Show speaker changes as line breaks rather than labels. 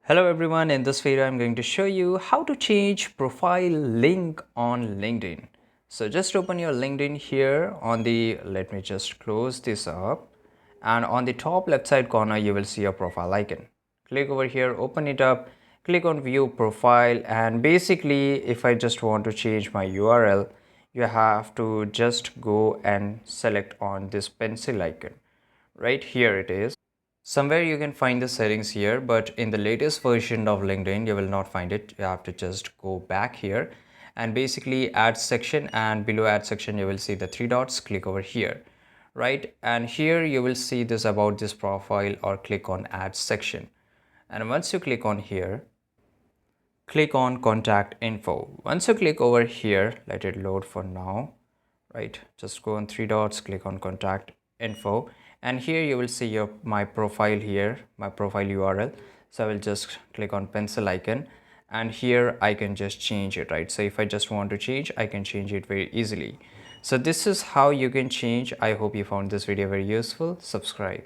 Hello everyone, in this video I'm going to show you how to change profile link on LinkedIn. So just open your LinkedIn here on the, let me just close this up, and on the top left side corner you will see a profile icon. Click over here, open it up, click on view profile, and basically if I just want to change my URL, you have to just go and select on this pencil icon. Right here it is. Somewhere you can find the settings here, but in the latest version of LinkedIn, you will not find it. You have to just go back here and basically add section, and below add section, you will see the three dots. Click over here, right? And here you will see this about this profile, or click on add section. And once you click on here, click on contact info. Once you click over here, let it load for now, right? Just go on three dots, click on contact info, and here you will see my profile here, my profile URL. So I will just click on pencil icon, and here I can just change it, right? So if I just want to change, I can change it very easily. So this is how you can change. I hope you found this video very useful. Subscribe.